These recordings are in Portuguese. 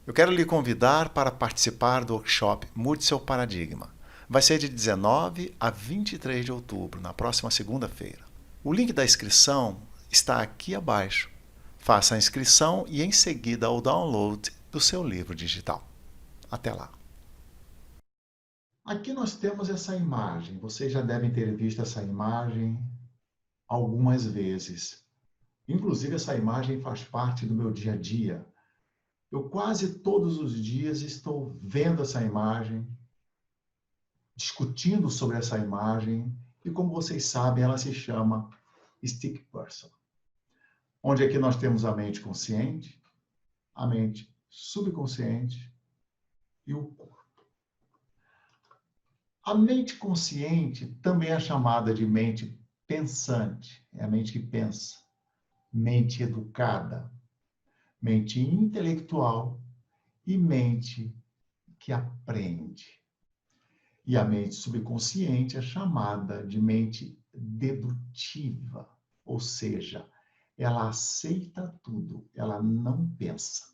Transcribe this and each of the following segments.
Eu quero lhe convidar para participar do workshop Mude Seu Paradigma. Vai ser de 19 a 23 de outubro, na próxima segunda-feira. O link da inscrição está aqui abaixo. Faça a inscrição e em seguida o download do seu livro digital. Até lá! Aqui nós temos essa imagem. Vocês já devem ter visto essa imagem algumas vezes. Inclusive, essa imagem faz parte do meu dia a dia. Eu quase todos os dias estou vendo essa imagem, discutindo sobre essa imagem, e como vocês sabem, ela se chama Stick Person. Onde aqui nós temos a mente consciente, a mente subconsciente e o corpo. A mente consciente também é chamada de mente pensante, é a mente que pensa, mente educada, mente intelectual e mente que aprende. E a mente subconsciente é chamada de mente dedutiva, ou seja, ela aceita tudo, ela não pensa.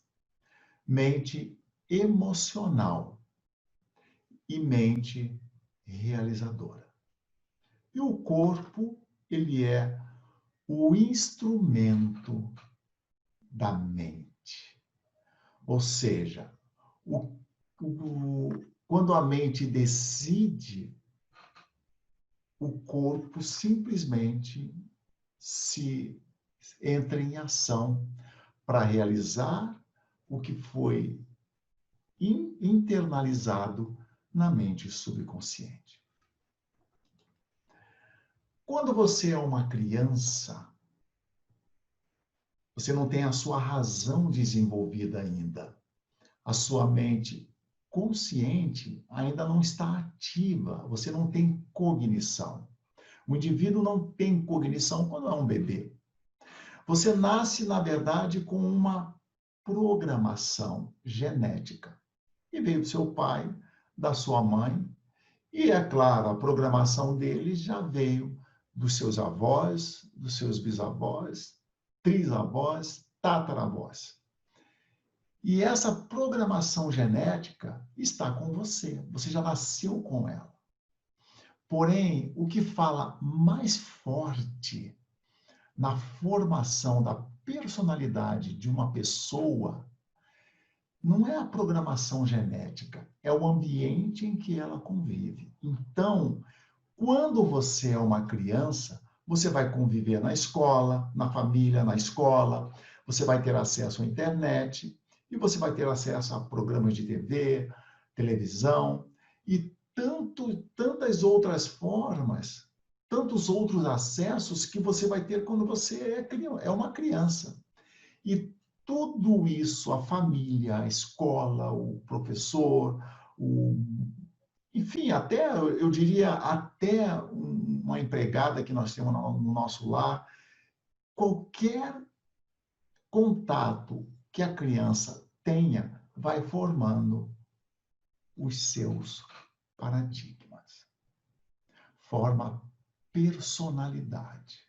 Mente emocional e mente realizadora. E o corpo, ele é o instrumento da mente. Ou seja, quando a mente decide, o corpo simplesmente se entra em ação para realizar o que foi internalizado na mente subconsciente. Quando você é uma criança, você não tem a sua razão desenvolvida ainda. A sua mente consciente ainda não está ativa, você não tem cognição. O indivíduo não tem cognição quando é um bebê. Você nasce, na verdade, com uma programação genética. E veio do seu pai, da sua mãe, e, é claro, a programação dele já veio dos seus avós, dos seus bisavós, trisavós, tataravós. E essa programação genética está com você. Você já nasceu com ela. Porém, o que fala mais forte na formação da personalidade de uma pessoa não é a programação genética, é o ambiente em que ela convive. Então, quando você é uma criança, você vai conviver na escola, na família, na escola, você vai ter acesso à internet e você vai ter acesso a programas de TV, televisão e tantas outras formas, tantos outros acessos que você vai ter quando você é uma criança. E tudo isso, a família, a escola, o professor, enfim, até, eu diria, até uma empregada que nós temos no nosso lar, qualquer contato que a criança tenha vai formando os seus paradigmas, forma personalidade.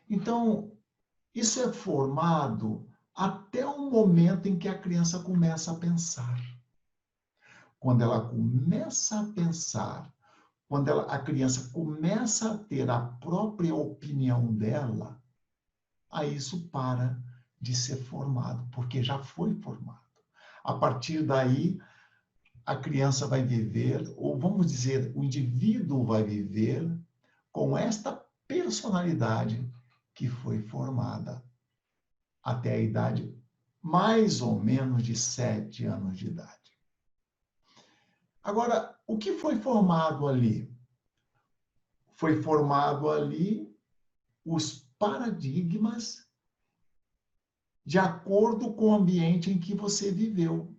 Então, isso é formado até o momento em que a criança começa a pensar. Quando ela começa a pensar, quando a criança começa a ter a própria opinião dela, aí isso para de ser formado, porque já foi formado. A partir daí, a criança vai viver, ou vamos dizer, o indivíduo vai viver com esta personalidade que foi formada até a idade mais ou menos de 7 anos de idade. Agora, o que foi formado ali? Foi formado ali os paradigmas de acordo com o ambiente em que você viveu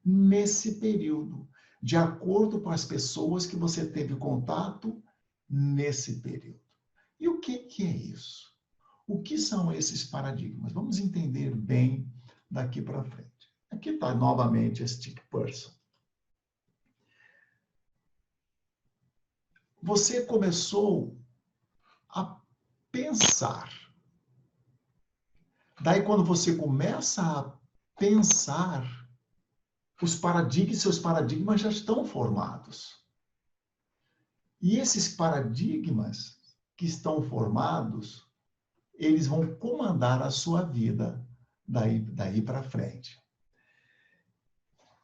nesse período, de acordo com as pessoas que você teve contato nesse período. E o que é isso? O que são esses paradigmas? Vamos entender bem daqui para frente. Aqui está novamente a Stick Person. Você começou a pensar. Daí, quando você começa a pensar, seus paradigmas já estão formados. E esses paradigmas que estão formados, eles vão comandar a sua vida daí para frente.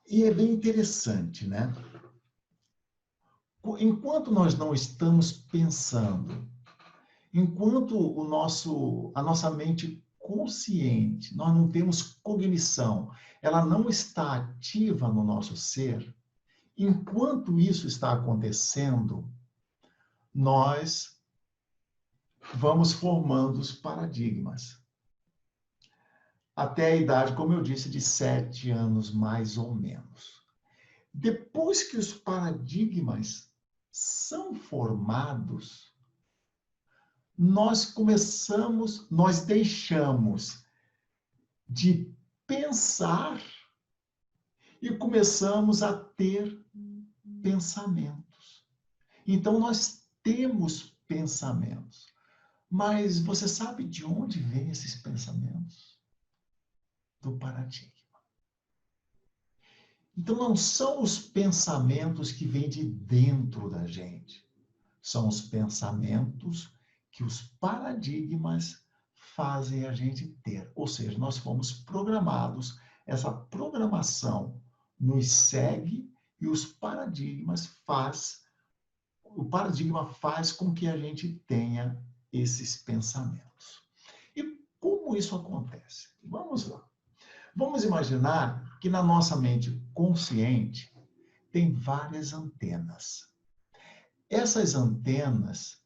E é bem interessante, né? Enquanto nós não estamos pensando, enquanto a nossa mente consciente, nós não temos cognição, ela não está ativa no nosso ser, enquanto isso está acontecendo, nós vamos formando os paradigmas. Até a idade, como eu disse, de 7 anos, mais ou menos. Depois que os paradigmas são formados, nós deixamos de pensar e começamos a ter pensamentos. Então, nós temos pensamentos. Mas você sabe de onde vêm esses pensamentos? Do paradigma. Então, não são os pensamentos que vêm de dentro da gente. São os pensamentos que os paradigmas fazem a gente ter. Ou seja, nós fomos programados, essa programação nos segue e o paradigma faz com que a gente tenha esses pensamentos. E como isso acontece? Vamos lá. Vamos imaginar que na nossa mente consciente tem várias antenas. Essas antenas,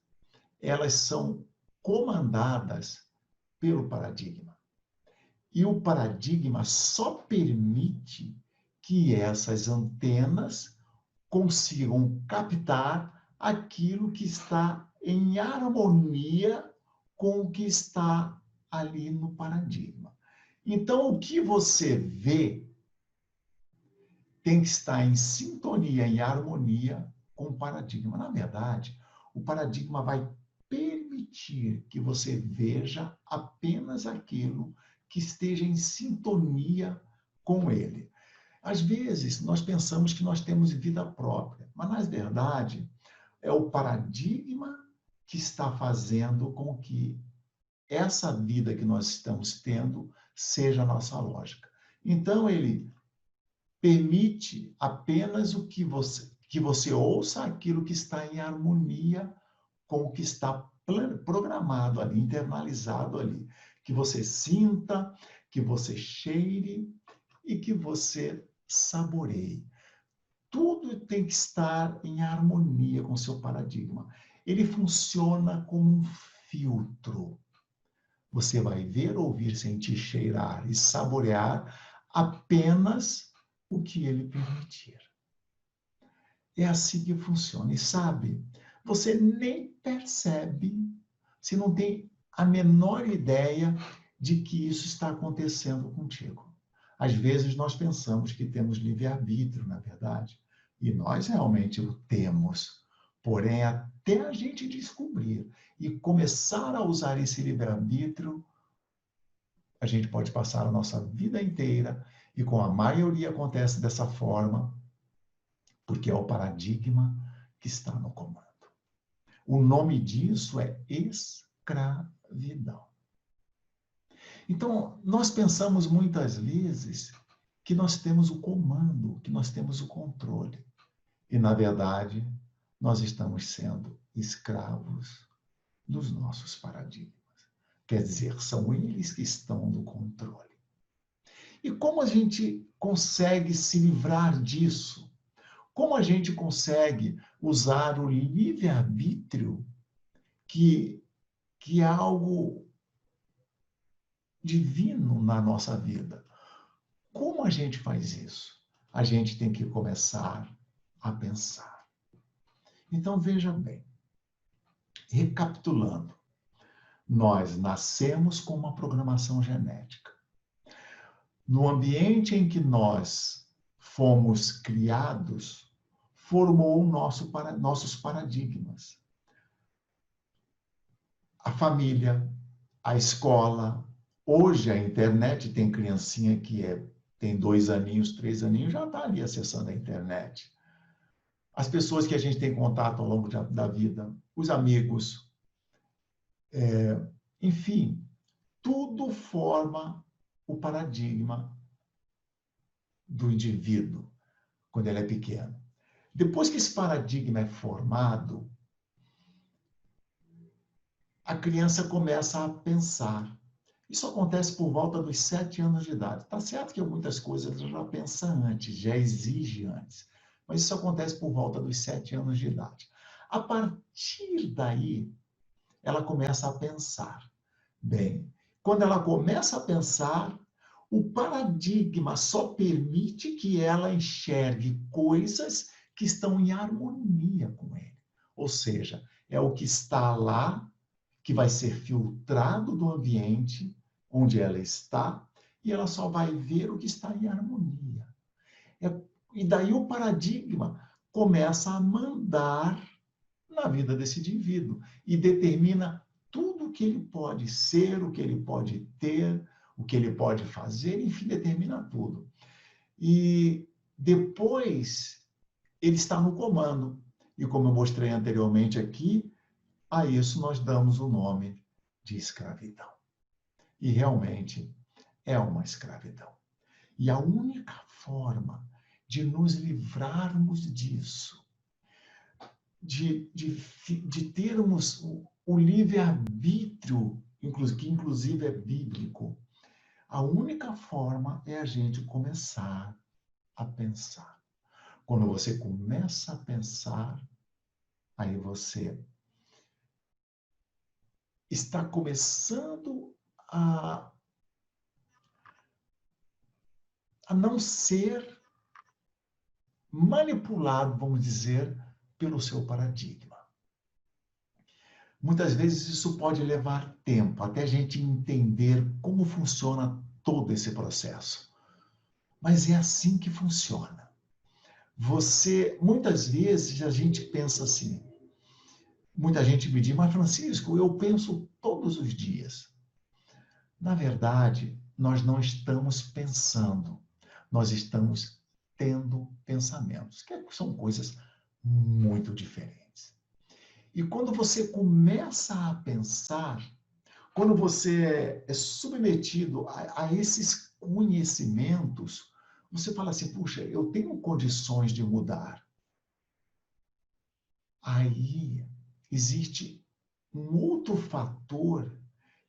elas são comandadas pelo paradigma. E o paradigma só permite que essas antenas consigam captar aquilo que está em harmonia com o que está ali no paradigma. Então, o que você vê tem que estar em sintonia, em harmonia com o paradigma. Na verdade, o paradigma vai permitir que você veja apenas aquilo que esteja em sintonia com ele. Às vezes, nós pensamos que nós temos vida própria, mas, na verdade, é o paradigma que está fazendo com que essa vida que nós estamos tendo seja a nossa lógica. Então, ele permite apenas que você ouça aquilo que está em harmonia com o que está programado ali, internalizado ali. Que você sinta, que você cheire e que você saboreie. Tudo tem que estar em harmonia com o seu paradigma. Ele funciona como um filtro. Você vai ver, ouvir, sentir, cheirar e saborear apenas o que ele permitir. É assim que funciona. E sabe, você nem percebe, se não tem a menor ideia de que isso está acontecendo contigo. Às vezes nós pensamos que temos livre-arbítrio, na verdade, e nós realmente o temos. Porém, até a gente descobrir e começar a usar esse livre-arbítrio, a gente pode passar a nossa vida inteira, e com a maioria acontece dessa forma, porque é o paradigma que está no comando. O nome disso é escravidão. Então, nós pensamos muitas vezes que nós temos o comando, que nós temos o controle. E, na verdade, nós estamos sendo escravos dos nossos paradigmas. Quer dizer, são eles que estão no controle. E como a gente consegue se livrar disso? Como a gente consegue usar o livre-arbítrio, que é algo divino na nossa vida? Como a gente faz isso? A gente tem que começar a pensar. Então, veja bem, recapitulando, nós nascemos com uma programação genética. No ambiente em que nós fomos criados, formou nossos paradigmas. A família, a escola, hoje a internet tem criancinha que é tem 2 aninhos, 3 aninhos, já está ali acessando a internet. As pessoas que a gente tem contato ao longo da vida, os amigos, enfim, tudo forma o paradigma do indivíduo quando ele é pequeno. Depois que esse paradigma é formado, a criança começa a pensar. Isso acontece por volta dos 7 anos de idade. Está certo que muitas coisas ela já pensa antes, já exige antes. Mas isso acontece por volta dos 7 anos de idade. A partir daí, ela começa a pensar. Bem, quando ela começa a pensar, o paradigma só permite que ela enxergue coisas que estão em harmonia com ele. Ou seja, é o que está lá, que vai ser filtrado do ambiente onde ela está, e ela só vai ver o que está em harmonia. E daí o paradigma começa a mandar na vida desse indivíduo e determina tudo o que ele pode ser, o que ele pode ter, o que ele pode fazer, enfim, determina tudo. E depois ele está no comando. E como eu mostrei anteriormente aqui, a isso nós damos o nome de escravidão. E realmente é uma escravidão. E a única forma de nos livrarmos disso, de termos o livre-arbítrio, que inclusive é bíblico, a única forma é a gente começar a pensar. Quando você começa a pensar, aí você está começando a não ser manipulado, vamos dizer, pelo seu paradigma. Muitas vezes isso pode levar tempo, até a gente entender como funciona todo esse processo. Mas é assim que funciona. Muitas vezes a gente pensa assim, muita gente me diz, mas Francisco, eu penso todos os dias. Na verdade, nós não estamos pensando, nós estamos tendo pensamentos, que são coisas muito diferentes. E quando você começa a pensar, quando você é submetido a esses conhecimentos, você fala assim, puxa, eu tenho condições de mudar. Aí existe um outro fator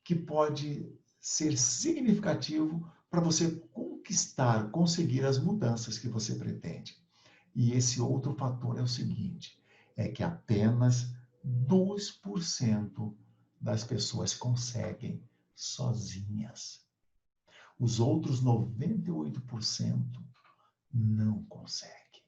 que pode ser significativo para você conquistar, conseguir as mudanças que você pretende. E esse outro fator é o seguinte, é que apenas 2% das pessoas conseguem sozinhas. Os outros 98% não conseguem.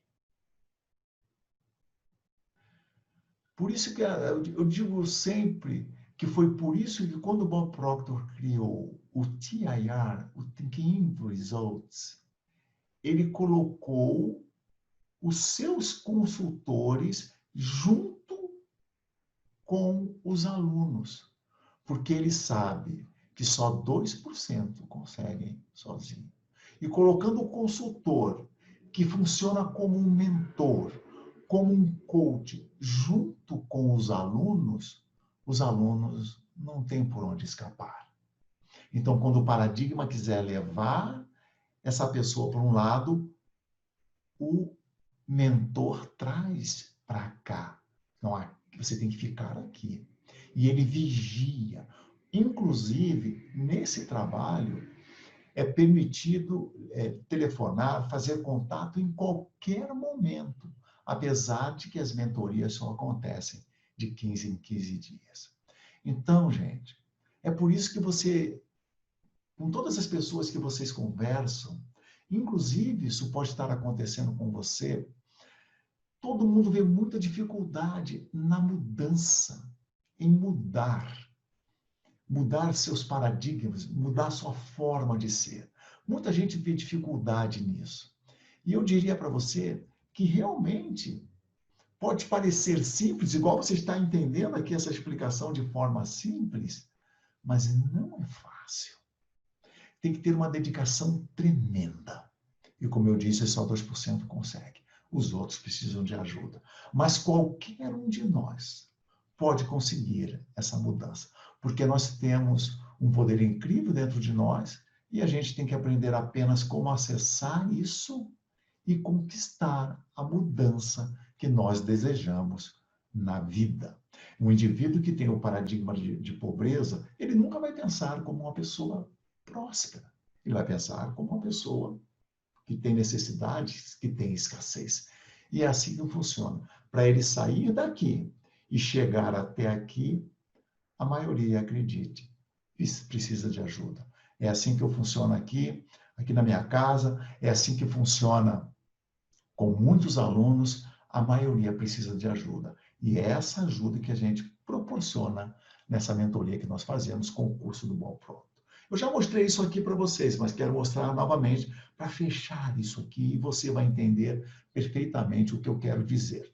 Por isso que eu digo sempre que foi por isso que quando Bob Proctor criou o TIR, o Thinking Results, ele colocou os seus consultores junto com os alunos, porque ele sabe que só 2% conseguem sozinho. E colocando o consultor, que funciona como um mentor, como um coach, junto com os alunos não têm por onde escapar. Então, quando o paradigma quiser levar essa pessoa para um lado, o mentor traz para cá. Não, você tem que ficar aqui. E ele vigia. Inclusive, nesse trabalho, é permitido telefonar, fazer contato em qualquer momento, apesar de que as mentorias só acontecem de 15 em 15 dias. Então, gente, é por isso que você, com todas as pessoas que vocês conversam, inclusive isso pode estar acontecendo com você, todo mundo vê muita dificuldade na mudança, em mudar seus paradigmas, mudar sua forma de ser. Muita gente vê dificuldade nisso. E eu diria para você que realmente pode parecer simples, igual você está entendendo aqui essa explicação de forma simples, mas não é fácil. Tem que ter uma dedicação tremenda. E como eu disse, só 2% consegue. Os outros precisam de ajuda. Mas qualquer um de nós pode conseguir essa mudança, porque nós temos um poder incrível dentro de nós e a gente tem que aprender apenas como acessar isso e conquistar a mudança que nós desejamos na vida. Um indivíduo que tem o paradigma de pobreza, ele nunca vai pensar como uma pessoa próspera. Ele vai pensar como uma pessoa que tem necessidades, que tem escassez. E é assim que funciona. Para ele sair daqui e chegar até aqui, a maioria, acredite, precisa de ajuda. É assim que eu funciono aqui na minha casa, é assim que funciona com muitos alunos, a maioria precisa de ajuda. E é essa ajuda que a gente proporciona nessa mentoria que nós fazemos com o curso do Bom Pronto. Eu já mostrei isso aqui para vocês, mas quero mostrar novamente para fechar isso aqui e você vai entender perfeitamente o que eu quero dizer.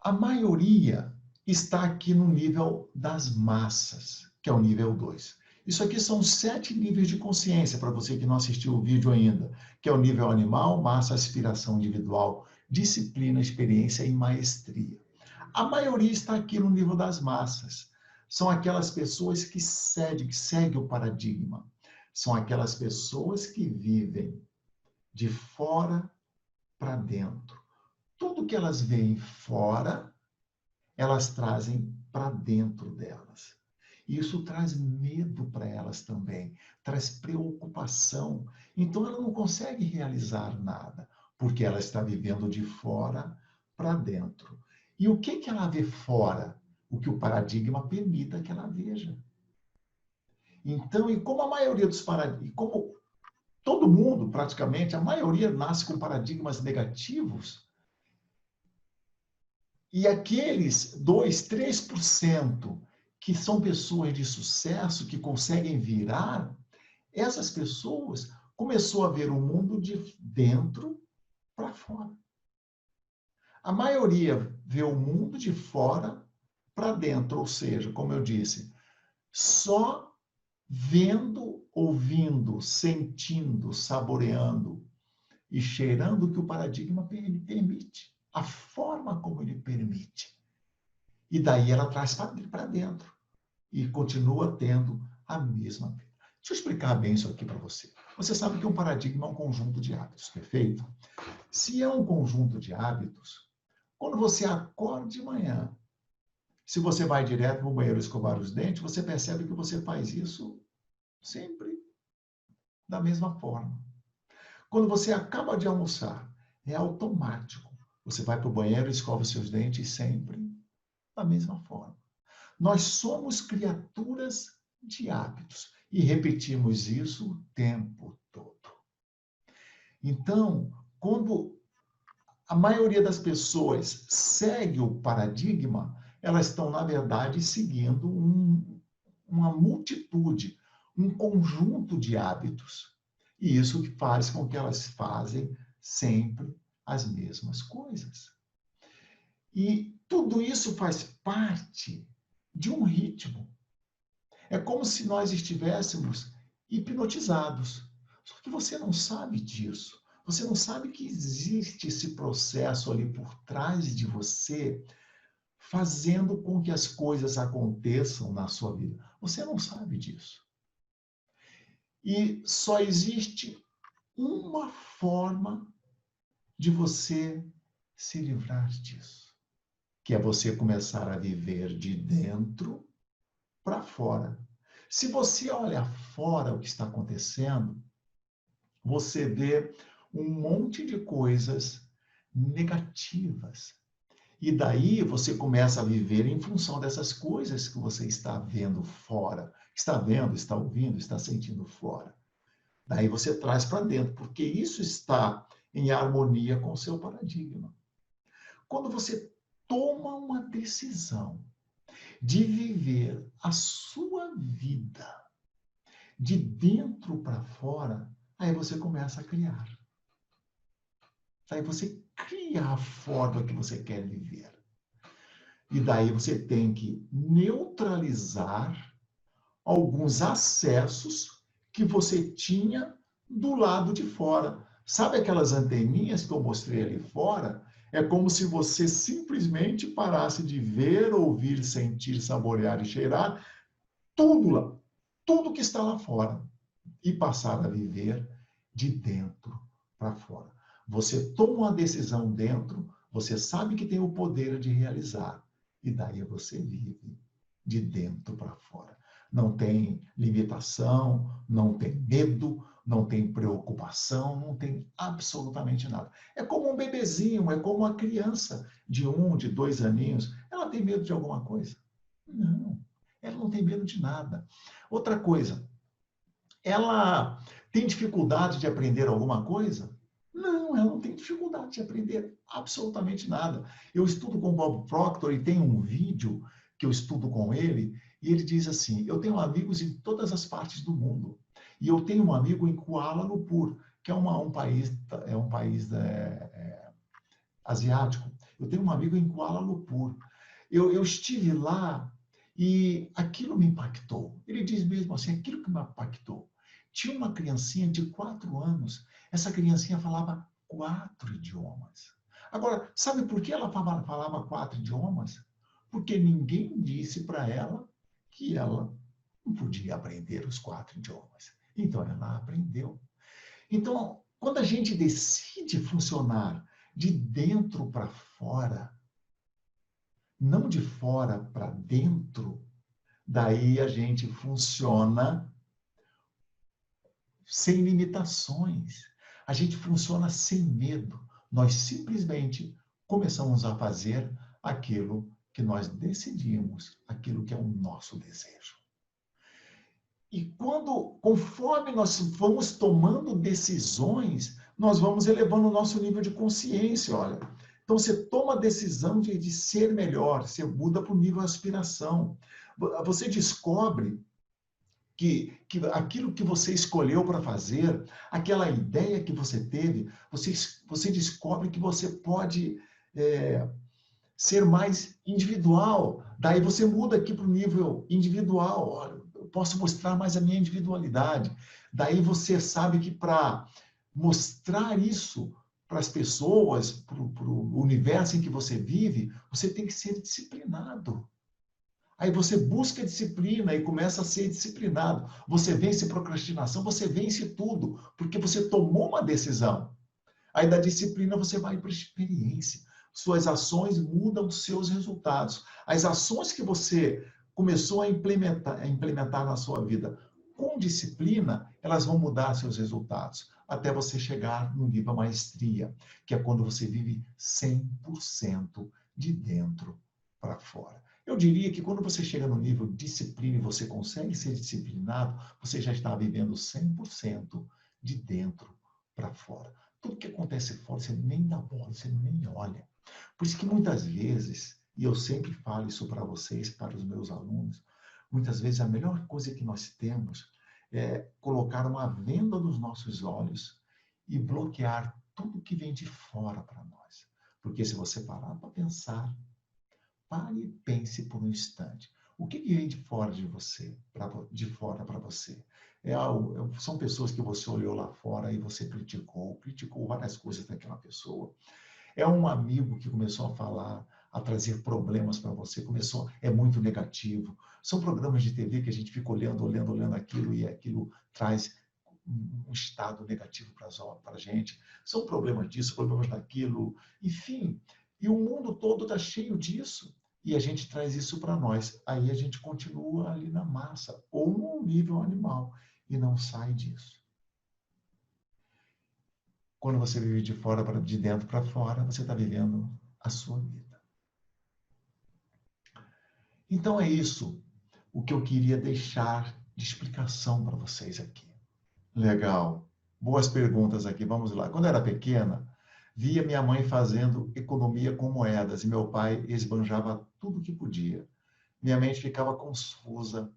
A maioria está aqui no nível das massas, que é o nível 2. Isso aqui são 7 níveis de consciência, para você que não assistiu o vídeo ainda, que é o nível animal, massa, aspiração individual, disciplina, experiência e maestria. A maioria está aqui no nível das massas. São aquelas pessoas que seguem o paradigma. São aquelas pessoas que vivem de fora para dentro. Tudo que elas veem fora, elas trazem para dentro delas. E isso traz medo para elas também, traz preocupação. Então ela não consegue realizar nada, porque ela está vivendo de fora para dentro. E o que ela vê fora? O que o paradigma permita que ela veja. Então, e como a maioria dos paradigmas, como todo mundo praticamente, a maioria nasce com paradigmas negativos, e aqueles 2, 3% que são pessoas de sucesso, que conseguem virar, essas pessoas começou a ver o mundo de dentro para fora. A maioria vê o mundo de fora para dentro, ou seja, como eu disse, só vendo, ouvindo, sentindo, saboreando e cheirando o que o paradigma permite, a forma como ele permite. E daí ela traz para dentro e continua tendo a mesma vida. Deixa eu explicar bem isso aqui para você. Você sabe que um paradigma é um conjunto de hábitos, perfeito? Se é um conjunto de hábitos, quando você acorda de manhã, se você vai direto no banheiro escovar os dentes, você percebe que você faz isso sempre da mesma forma. Quando você acaba de almoçar, é automático. Você vai para o banheiro e escova os seus dentes sempre da mesma forma. Nós somos criaturas de hábitos e repetimos isso o tempo todo. Então, quando a maioria das pessoas segue o paradigma, elas estão, na verdade, seguindo uma multitude, um conjunto de hábitos. E isso faz com que elas fazem sempre as mesmas coisas. E tudo isso faz parte de um ritmo. É como se nós estivéssemos hipnotizados. Só que você não sabe disso. Você não sabe que existe esse processo ali por trás de você, fazendo com que as coisas aconteçam na sua vida. Você não sabe disso. E só existe uma forma de você se livrar disso, que é você começar a viver de dentro para fora. Se você olha fora o que está acontecendo, você vê um monte de coisas negativas. E daí você começa a viver em função dessas coisas que você está vendo fora, está vendo, está ouvindo, está sentindo fora. Daí você traz para dentro, porque isso está em harmonia com o seu paradigma. Quando você toma uma decisão de viver a sua vida de dentro para fora, aí você começa a criar. Aí você cria a forma que você quer viver. E daí você tem que neutralizar alguns acessos que você tinha do lado de fora. Sabe aquelas anteninhas que eu mostrei ali fora? É como se você simplesmente parasse de ver, ouvir, sentir, saborear e cheirar tudo lá, tudo que está lá fora e passar a viver de dentro para fora. Você toma uma decisão dentro, você sabe que tem o poder de realizar e daí você vive de dentro para fora. Não tem limitação, não tem medo, não tem preocupação, não tem absolutamente nada. É como um bebezinho, é como uma criança de 1, de 2 aninhos. Ela tem medo de alguma coisa? Não, ela não tem medo de nada. Outra coisa, ela tem dificuldade de aprender alguma coisa? Não, ela não tem dificuldade de aprender absolutamente nada. Eu estudo com Bob Proctor e tem um vídeo que eu estudo com ele, e ele diz assim: eu tenho amigos em todas as partes do mundo. E eu tenho um amigo em Kuala Lumpur, que é um país asiático. Eu tenho um amigo em Kuala Lumpur. Eu estive lá e aquilo me impactou. Ele diz mesmo assim, aquilo que me impactou. Tinha uma criancinha de 4 anos. Essa criancinha falava 4 idiomas. Agora, sabe por que ela falava 4 idiomas? Porque ninguém disse para ela que ela não podia aprender os 4 idiomas. Então, ela aprendeu. Então, quando a gente decide funcionar de dentro para fora, não de fora para dentro, daí a gente funciona sem limitações. A gente funciona sem medo. Nós simplesmente começamos a fazer aquilo que nós decidimos, aquilo que é o nosso desejo. E conforme nós vamos tomando decisões, nós vamos elevando o nosso nível de consciência, olha. Então, você toma a decisão de ser melhor, você muda para o nível de aspiração. Você descobre que aquilo que você escolheu para fazer, aquela ideia que você teve, você descobre que você pode ser mais individual. Daí você muda aqui para o nível individual. Olha, eu posso mostrar mais a minha individualidade. Daí você sabe que para mostrar isso para as pessoas, para o universo em que você vive, você tem que ser disciplinado. Aí você busca disciplina e começa a ser disciplinado. Você vence procrastinação, você vence tudo, porque você tomou uma decisão. Aí da disciplina você vai para a experiência. Suas ações mudam os seus resultados. As ações que você começou a implementar na sua vida com disciplina, elas vão mudar seus resultados, até você chegar no nível maestria, que é quando você vive 100% de dentro para fora. Eu diria que quando você chega no nível disciplina e você consegue ser disciplinado, você já está vivendo 100% de dentro para fora. Tudo que acontece fora, você nem dá bola, você nem olha. Por isso que muitas vezes, e eu sempre falo isso para vocês, para os meus alunos, muitas vezes a melhor coisa que nós temos é colocar uma venda nos nossos olhos e bloquear tudo que vem de fora para nós. Porque se você parar para pensar, pare e pense por um instante. O que vem de fora de você, de fora para você? São pessoas que você olhou lá fora e você criticou várias coisas daquela pessoa. É um amigo que começou a falar, a trazer problemas para você, é muito negativo. São programas de TV que a gente fica olhando aquilo e aquilo traz um estado negativo para a gente. São problemas disso, problemas daquilo, enfim. E o mundo todo está cheio disso. E a gente traz isso para nós. Aí a gente continua ali na massa, ou no nível animal, e não sai disso. Quando você vive de dentro para fora, você está vivendo a sua vida. Então é isso o que eu queria deixar de explicação para vocês aqui. Legal. Boas perguntas aqui. Vamos lá. Quando eu era pequena, via minha mãe fazendo economia com moedas e meu pai esbanjava tudo que podia. Minha mente ficava confusa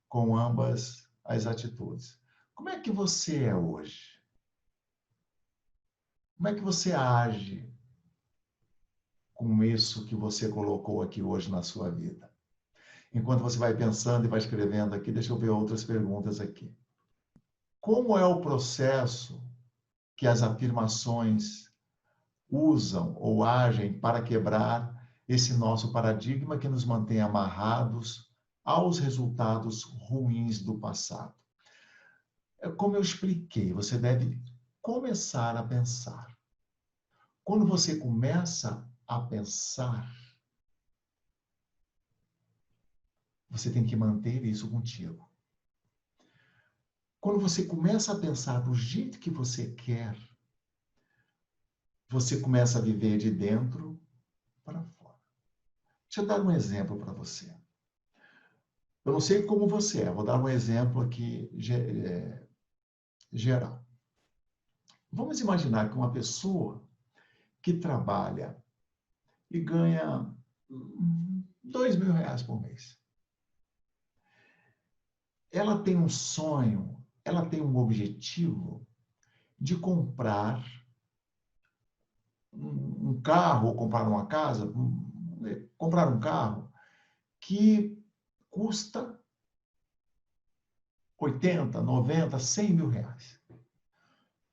com ambas as atitudes. Como é que você é hoje? Como é que você age com isso que você colocou aqui hoje na sua vida? Enquanto você vai pensando e vai escrevendo aqui, deixa eu ver outras perguntas aqui. Como é o processo que as afirmações usam ou agem para quebrar esse nosso paradigma que nos mantém amarrados aos resultados ruins do passado? É como eu expliquei, você deve começar a pensar. Quando você começa a pensar, você tem que manter isso contigo. Quando você começa a pensar do jeito que você quer, você começa a viver de dentro para fora. Deixa eu dar um exemplo para você. Eu não sei como você é, vou dar um exemplo aqui geral. Vamos imaginar que uma pessoa que trabalha e ganha R$ 2.000 por mês. Ela tem um sonho, ela tem um objetivo de comprar um carro ou comprar uma casa, comprar um carro que custa 80, 90, R$ 100.000.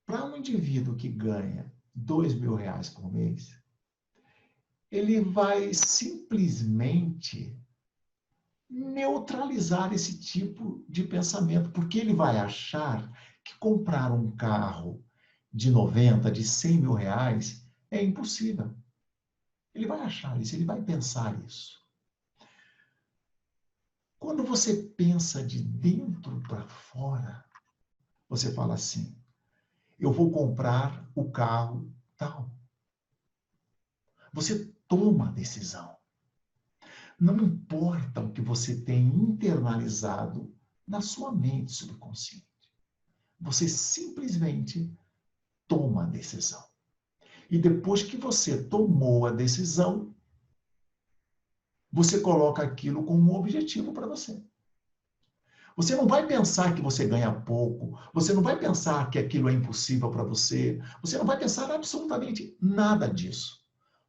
Para um indivíduo que ganha R$ 2.000 por mês, ele vai simplesmente neutralizar esse tipo de pensamento, porque ele vai achar que comprar um carro de 90, de R$ 100.000 é impossível. Ele vai achar isso, ele vai pensar isso. Quando você pensa de dentro para fora, você fala assim: eu vou comprar o carro tal. Você toma a decisão. Não importa o que você tem internalizado na sua mente subconsciente. Você simplesmente toma a decisão. E depois que você tomou a decisão, você coloca aquilo como um objetivo para você. Você não vai pensar que você ganha pouco, você não vai pensar que aquilo é impossível para você, você não vai pensar absolutamente nada disso.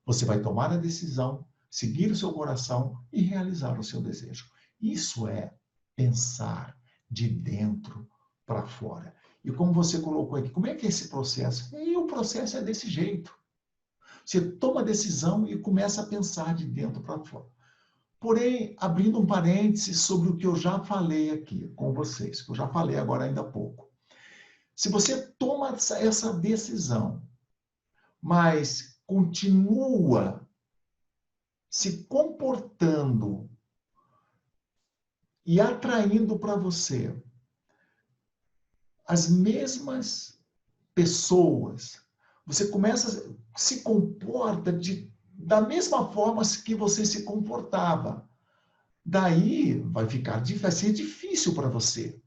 Você vai tomar a decisão, seguir o seu coração e realizar o seu desejo. Isso é pensar de dentro para fora. E como você colocou aqui, como é que é esse processo? E o processo é desse jeito. Você toma a decisão e começa a pensar de dentro para fora. Porém, abrindo um parêntese sobre o que eu já falei aqui com vocês, que eu já falei agora ainda há pouco. Se você toma essa decisão, mas continua se comportando e atraindo para você as mesmas pessoas, você começa, se comporta da mesma forma que você se comportava. Daí vai ser difícil para você,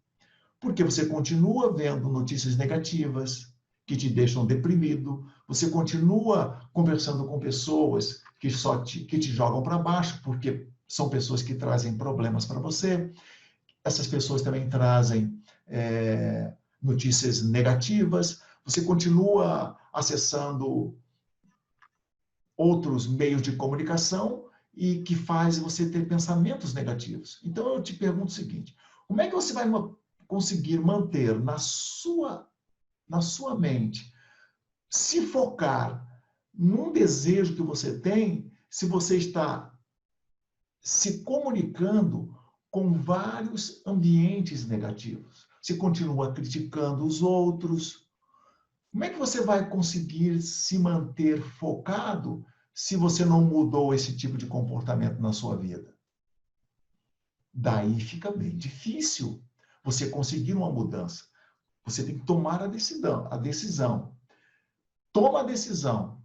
porque você continua vendo notícias negativas que te deixam deprimido, você continua conversando com pessoas que te jogam para baixo, porque são pessoas que trazem problemas para você. Essas pessoas também trazem notícias negativas. Você continua acessando outros meios de comunicação e que faz você ter pensamentos negativos. Então eu te pergunto o seguinte: como é que você vai conseguir manter na sua mente, se focar num desejo que você tem, se você está se comunicando com vários ambientes negativos? Você continua criticando os outros. Como é que você vai conseguir se manter focado se você não mudou esse tipo de comportamento na sua vida? Daí fica bem difícil você conseguir uma mudança. Você tem que tomar a decisão. Toma a decisão.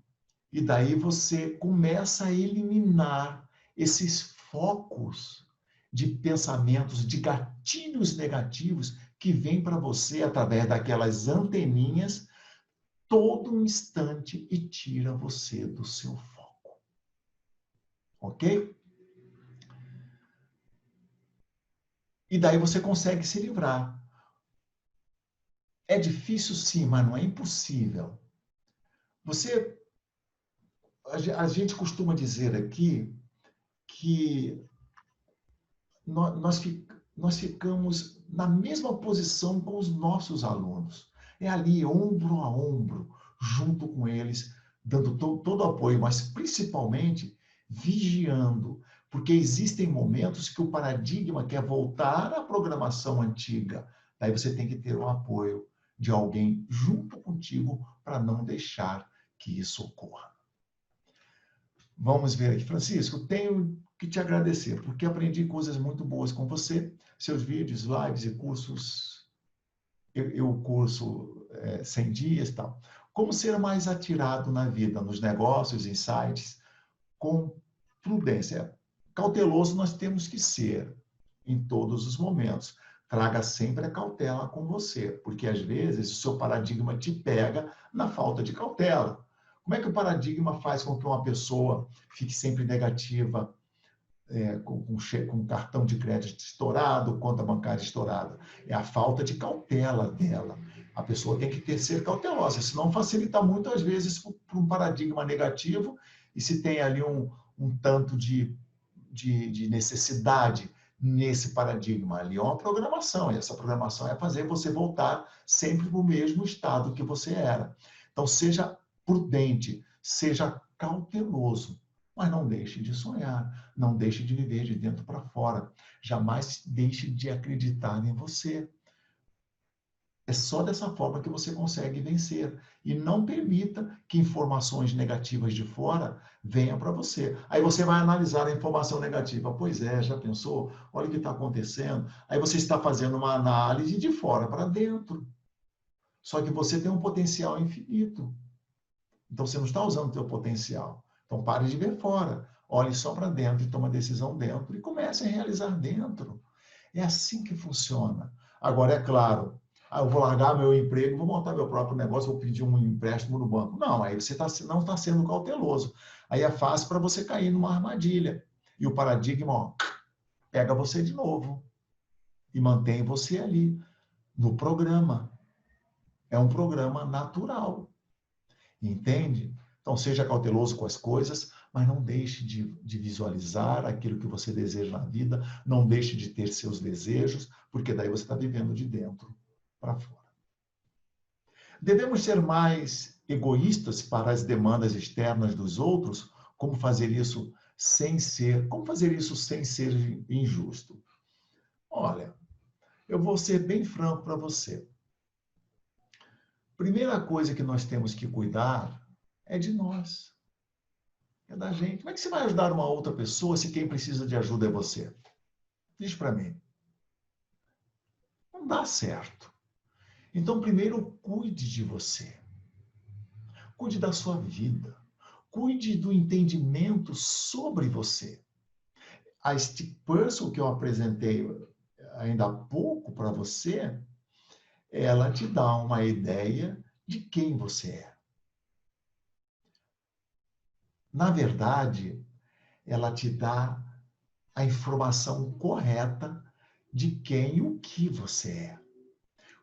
E daí você começa a eliminar esses focos de pensamentos, de gatilhos negativos que vêm para você através daquelas anteninhas todo um instante e tira você do seu foco. Ok? E daí você consegue se livrar. É difícil sim, mas não é impossível. A gente costuma dizer aqui que nós nós ficamos na mesma posição com os nossos alunos. É ali, ombro a ombro, junto com eles, dando todo o apoio, mas principalmente vigiando, porque existem momentos que o paradigma quer voltar à programação antiga. Daí você tem que ter o apoio de alguém junto contigo para não deixar que isso ocorra. Vamos ver aqui, Francisco, tenho que te agradecer, porque aprendi coisas muito boas com você, seus vídeos, lives e cursos, eu curso 100 dias e tal. Como ser mais atirado na vida, nos negócios, em sites, com prudência. Cauteloso nós temos que ser em todos os momentos. Traga sempre a cautela com você, porque às vezes o seu paradigma te pega na falta de cautela. Como é que o paradigma faz com que uma pessoa fique sempre negativa, com cartão de crédito estourado, conta bancária estourada? É a falta de cautela dela. A pessoa tem que ser cautelosa, senão facilita muito, às vezes, para um paradigma negativo, e se tem ali um tanto de necessidade nesse paradigma. Ali é uma programação, e essa programação é fazer você voltar sempre para o mesmo estado que você era. Então, seja prudente, seja cauteloso, mas não deixe de sonhar, não deixe de viver de dentro para fora. Jamais deixe de acreditar em você. É só dessa forma que você consegue vencer. E não permita que informações negativas de fora venham para você. Aí você vai analisar a informação negativa. Pois é, já pensou? Olha o que está acontecendo. Aí você está fazendo uma análise de fora para dentro. Só que você tem um potencial infinito. Então você não está usando o seu potencial. Então pare de ver fora. Olhe só para dentro e tome a decisão dentro. E comece a realizar dentro. É assim que funciona. Agora, é claro, eu vou largar meu emprego, vou montar meu próprio negócio, vou pedir um empréstimo no banco. Não, aí você não está sendo cauteloso. Aí é fácil para você cair numa armadilha. E o paradigma, ó, pega você de novo e mantém você ali, no programa. É um programa natural. Entende? Então, seja cauteloso com as coisas, mas não deixe de visualizar aquilo que você deseja na vida, não deixe de ter seus desejos, porque daí você está vivendo de dentro para fora. Devemos ser mais egoístas para as demandas externas dos outros? Como fazer isso como fazer isso sem ser injusto? Olha, eu vou ser bem franco para você. Primeira coisa que nós temos que cuidar é de nós. É da gente. Como é que você vai ajudar uma outra pessoa se quem precisa de ajuda é você? Diz para mim. Não dá certo. Então, primeiro, cuide de você. Cuide da sua vida. Cuide do entendimento sobre você. A Stick Person que eu apresentei ainda há pouco para você, ela te dá uma ideia de quem você é. Na verdade, ela te dá a informação correta de quem e o que você é.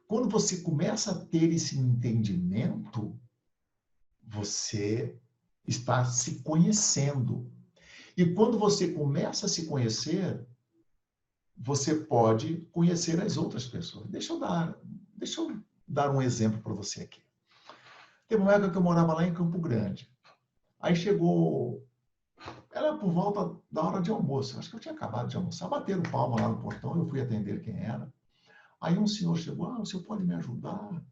Quando você começa a ter esse entendimento, você está se conhecendo. E quando você começa a se conhecer, você pode conhecer as outras pessoas. Deixa eu dar um exemplo para você aqui. Teve uma época que eu morava lá em Campo Grande. Aí chegou, era por volta da hora de almoço. Acho que eu tinha acabado de almoçar. Bateram palma lá no portão, eu fui atender quem era. Aí um senhor chegou, o senhor pode me ajudar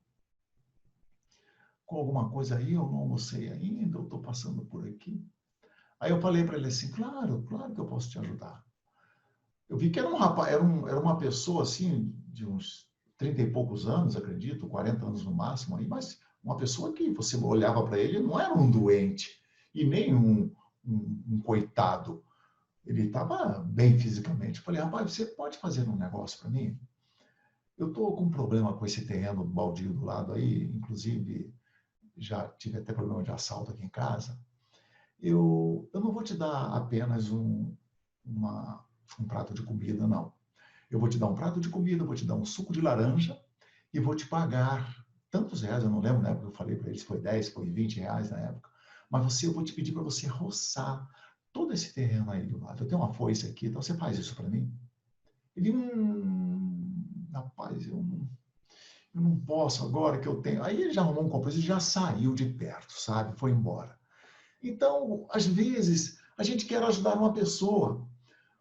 com alguma coisa aí? Eu não almocei ainda, eu estou passando por aqui. Aí eu falei para ele assim, claro que eu posso te ajudar. Eu vi que era um rapaz, era uma pessoa assim, de uns 30 e poucos anos, acredito, 40 anos no máximo, aí, mas uma pessoa que você olhava para ele, não era um doente e nem um coitado. Ele estava bem fisicamente. Eu falei, rapaz, você pode fazer um negócio para mim? Eu estou com um problema com esse terreno baldio do lado aí, inclusive já tive até problema de assalto aqui em casa. Eu não vou te dar apenas um prato de comida, não. Eu vou te dar um prato de comida, vou te dar um suco de laranja e vou te pagar tantos reais, eu não lembro na época que eu falei para eles, foi 10, foi 20 reais na época, mas eu vou te pedir para você roçar todo esse terreno aí do lado. Eu tenho uma foice aqui, então você faz isso para mim? Ele, rapaz, eu não posso agora que eu tenho. Aí ele já arrumou um compromisso e já saiu de perto, sabe? Foi embora. Então, às vezes, a gente quer ajudar uma pessoa,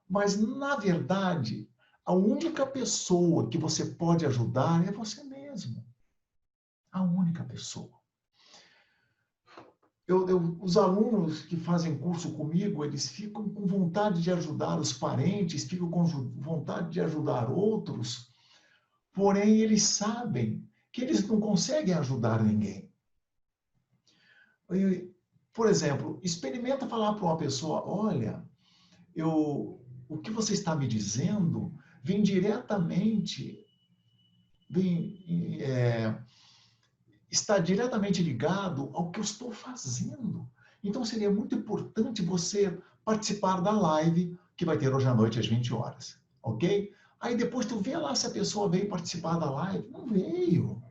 mas, na verdade, a única pessoa que você pode ajudar é você mesmo. A única pessoa. Os alunos que fazem curso comigo, eles ficam com vontade de ajudar os parentes, ficam com vontade de ajudar outros, porém eles sabem que eles não conseguem ajudar ninguém. Por exemplo, experimenta falar para uma pessoa, olha, o que você está me dizendo vem diretamente, está diretamente ligado ao que eu estou fazendo. Então, seria muito importante você participar da live que vai ter hoje à noite às 20 horas, ok? Aí depois tu vê lá se a pessoa veio participar da live. Não veio.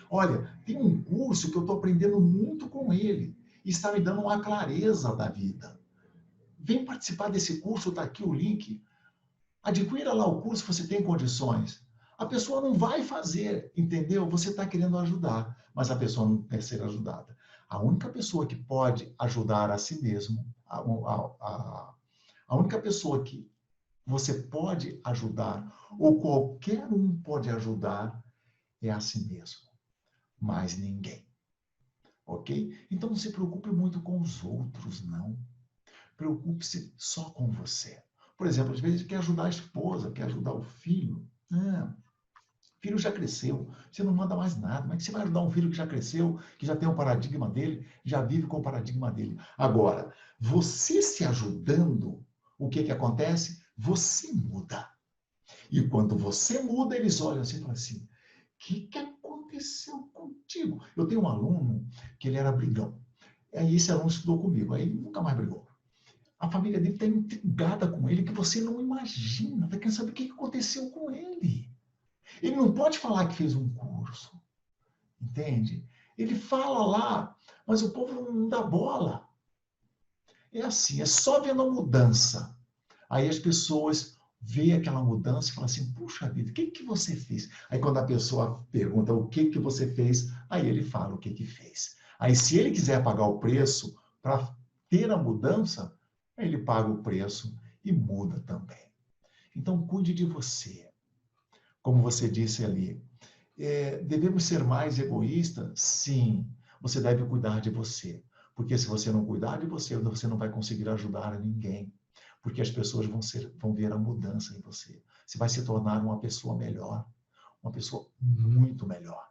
Olha, tem um curso que eu estou aprendendo muito com ele e está me dando uma clareza da vida. Vem participar desse curso, está aqui o link. Adquira lá o curso, você tem condições. A pessoa não vai fazer, entendeu? Você está querendo ajudar, mas a pessoa não quer ser ajudada. A única pessoa que pode ajudar a si mesmo, a única pessoa que você pode ajudar, ou qualquer um pode ajudar, é a si mesmo. Mais ninguém. Ok? Então não se preocupe muito com os outros, não. Preocupe-se só com você. Por exemplo, às vezes quer ajudar a esposa, quer ajudar o filho. O filho já cresceu, você não manda mais nada. Como é que você vai ajudar um filho que já cresceu, que já tem um paradigma dele, já vive com o paradigma dele? Agora, você se ajudando, o que acontece? Você muda. E quando você muda, eles olham assim e falam assim, o que aconteceu contigo? Eu tenho um aluno que ele era brigão. Aí esse aluno estudou comigo, aí ele nunca mais brigou. A família dele está intrigada com ele, que você não imagina. Está querendo saber o que aconteceu com ele. Ele não pode falar que fez um curso, entende? Ele fala lá, mas o povo não dá bola. É assim, é só vendo a mudança. Aí as pessoas veem aquela mudança e falam assim, puxa vida, o que você fez? Aí quando a pessoa pergunta o que você fez, aí ele fala o que fez. Aí se ele quiser pagar o preço para ter a mudança, ele paga o preço e muda também. Então, cuide de você. Como você disse ali, devemos ser mais egoístas? Sim, você deve cuidar de você. Porque se você não cuidar de você, você não vai conseguir ajudar ninguém. Porque as pessoas vão ver a mudança em você. Você vai se tornar uma pessoa melhor, uma pessoa muito melhor.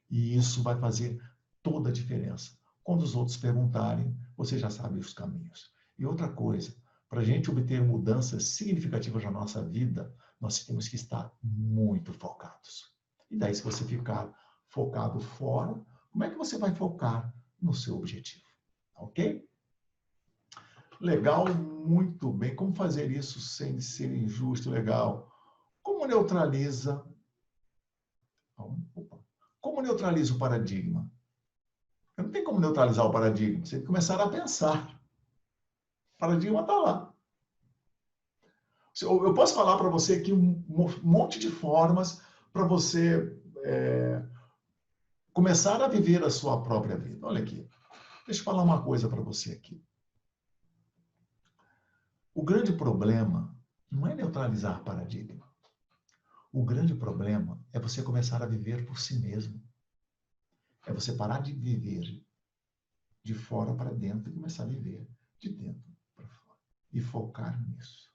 E isso vai fazer toda a diferença. Quando os outros perguntarem, você já sabe os caminhos. E outra coisa, para a gente obter mudanças significativas na nossa vida, nós temos que estar muito focados. E daí, se você ficar focado fora, como é que você vai focar no seu objetivo? Ok? Legal, muito bem. Como fazer isso sem ser injusto? Legal. Como neutraliza... Opa. Como neutraliza o paradigma? Não tem como neutralizar o paradigma. Você tem que começar a pensar. O paradigma está lá. Eu posso falar para você aqui um monte de formas para você começar a viver a sua própria vida. Olha aqui. Deixa eu falar uma coisa para você aqui. O grande problema não é neutralizar paradigma. O grande problema é você começar a viver por si mesmo. É você parar de viver de fora para dentro e começar a viver de dentro para fora. E focar nisso.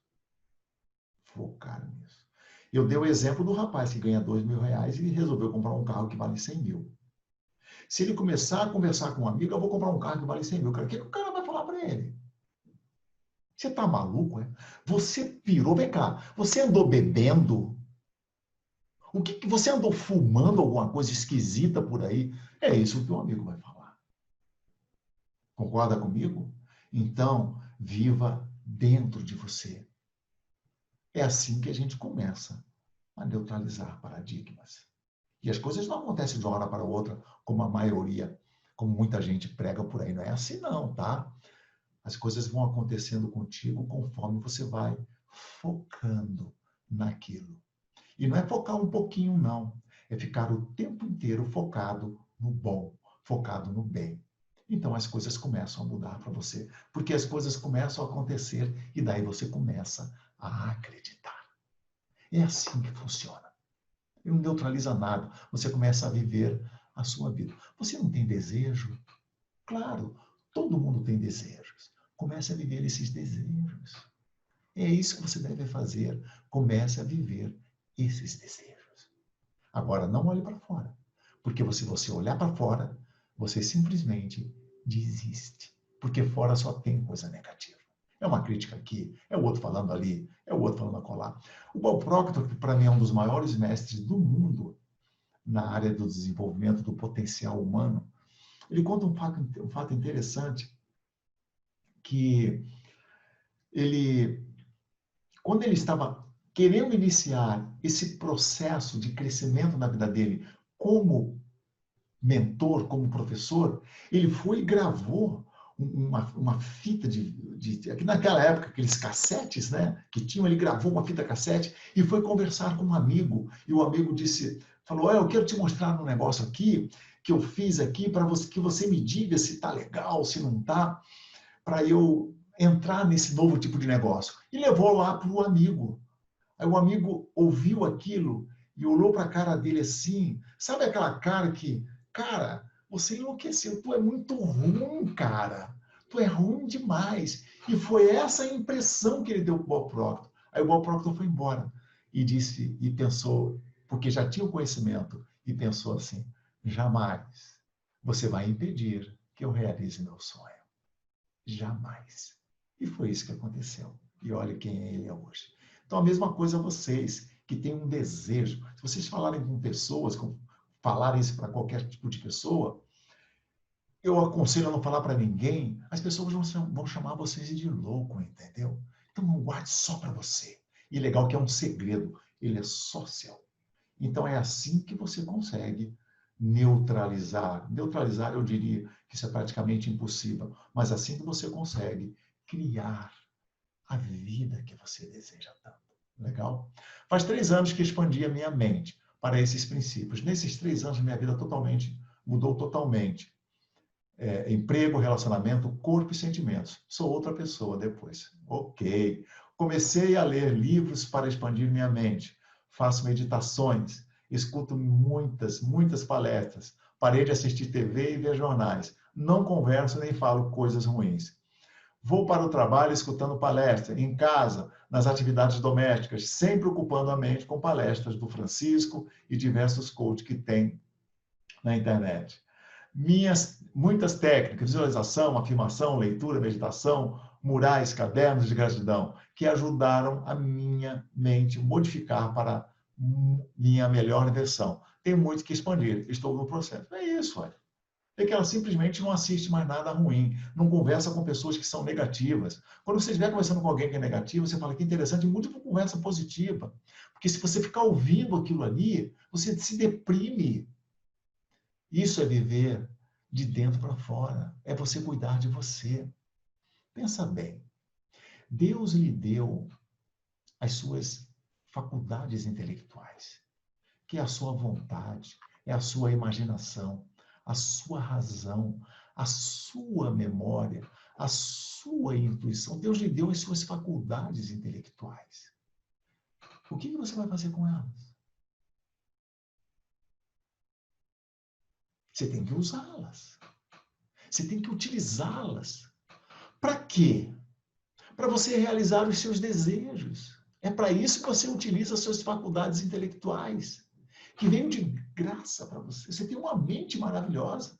Focar nisso. Eu dei o exemplo do rapaz que ganha R$2.000 e resolveu comprar um carro que vale 100 mil. Se ele começar a conversar com um amigo, eu vou comprar um carro que vale 100 mil. Cara, o que o cara vai falar para ele? Você tá maluco, é? Você pirou, vem cá. Você andou bebendo? O que você andou fumando alguma coisa esquisita por aí? É isso que o amigo vai falar. Concorda comigo? Então, viva dentro de você. É assim que a gente começa a neutralizar paradigmas. E as coisas não acontecem de uma hora para outra, como a maioria, como muita gente prega por aí. Não é assim não, tá? As coisas vão acontecendo contigo conforme você vai focando naquilo. E não é focar um pouquinho, não. É ficar o tempo inteiro focado no bom, focado no bem. Então as coisas começam a mudar para você, porque as coisas começam a acontecer e daí você começa a acreditar. É assim que funciona. E não neutraliza nada. Você começa a viver a sua vida. Você não tem desejo? Claro, todo mundo tem desejos. Comece a viver esses desejos. É isso que você deve fazer. Comece a viver esses desejos. Agora, não olhe para fora. Porque se você olhar para fora, você simplesmente desiste. Porque fora só tem coisa negativa. É uma crítica aqui, é o outro falando ali, é o outro falando acolá. O Bob Proctor, que para mim é um dos maiores mestres do mundo na área do desenvolvimento do potencial humano, ele conta um fato interessante que ele, quando ele estava querendo iniciar esse processo de crescimento na vida dele como mentor, como professor, ele foi e gravou uma fita aqui naquela época, aqueles cassetes, né, que tinham, ele gravou uma fita cassete e foi conversar com um amigo, e o amigo falou, eu quero te mostrar um negócio aqui, que eu fiz aqui, para que você me diga se está legal, se não está, para eu entrar nesse novo tipo de negócio. E levou lá para o amigo. Aí o amigo ouviu aquilo e olhou para a cara dele assim, sabe aquela cara que, cara, você enlouqueceu, tu é muito ruim, cara. Tu é ruim demais. E foi essa a impressão que ele deu para o Bob Proctor. Aí o Bob Proctor foi embora e disse, e pensou, porque já tinha o conhecimento, e pensou assim, jamais você vai impedir que eu realize meu sonho. Jamais. E foi isso que aconteceu. E olha quem ele é hoje. Então, a mesma coisa vocês, que têm um desejo. Se vocês falarem com pessoas, falarem isso para qualquer tipo de pessoa, eu aconselho a não falar para ninguém, as pessoas vão chamar vocês de louco, entendeu? Então, não guarde só para você. E legal que é um segredo, ele é só seu. Então, é assim que você consegue neutralizar. Neutralizar, eu diria que isso é praticamente impossível, mas assim que você consegue criar a vida que você deseja tanto. Legal? Faz 3 anos que expandi a minha mente para esses princípios. Nesses 3 anos, minha vida mudou totalmente. Emprego, relacionamento, corpo e sentimentos. Sou outra pessoa depois. Ok. Comecei a ler livros para expandir minha mente. Faço meditações. Escuto muitas palestras. Parei de assistir TV e ver jornais. Não converso nem falo coisas ruins. Vou para o trabalho escutando palestra, em casa, nas atividades domésticas, sempre ocupando a mente com palestras do Francisco e diversos coaches que tem na internet. Muitas técnicas, visualização, afirmação, leitura, meditação, murais, cadernos de gratidão, que ajudaram a minha mente modificar para minha melhor versão. Tem muito que expandir, estou no processo. É isso, olha. É que ela simplesmente não assiste mais nada ruim, não conversa com pessoas que são negativas. Quando você estiver conversando com alguém que é negativo, você fala que interessante, mude para conversa positiva. Porque se você ficar ouvindo aquilo ali, você se deprime. Isso é viver de dentro para fora. É você cuidar de você. Pensa bem. Deus lhe deu as suas faculdades intelectuais, que é a sua vontade, é a sua imaginação, a sua razão, a sua memória, a sua intuição. Deus lhe deu as suas faculdades intelectuais. O que você vai fazer com elas? Você tem que usá-las. Você tem que utilizá-las. Para quê? Para você realizar os seus desejos. É para isso que você utiliza as suas faculdades intelectuais, que vêm de graça para você. Você tem uma mente maravilhosa.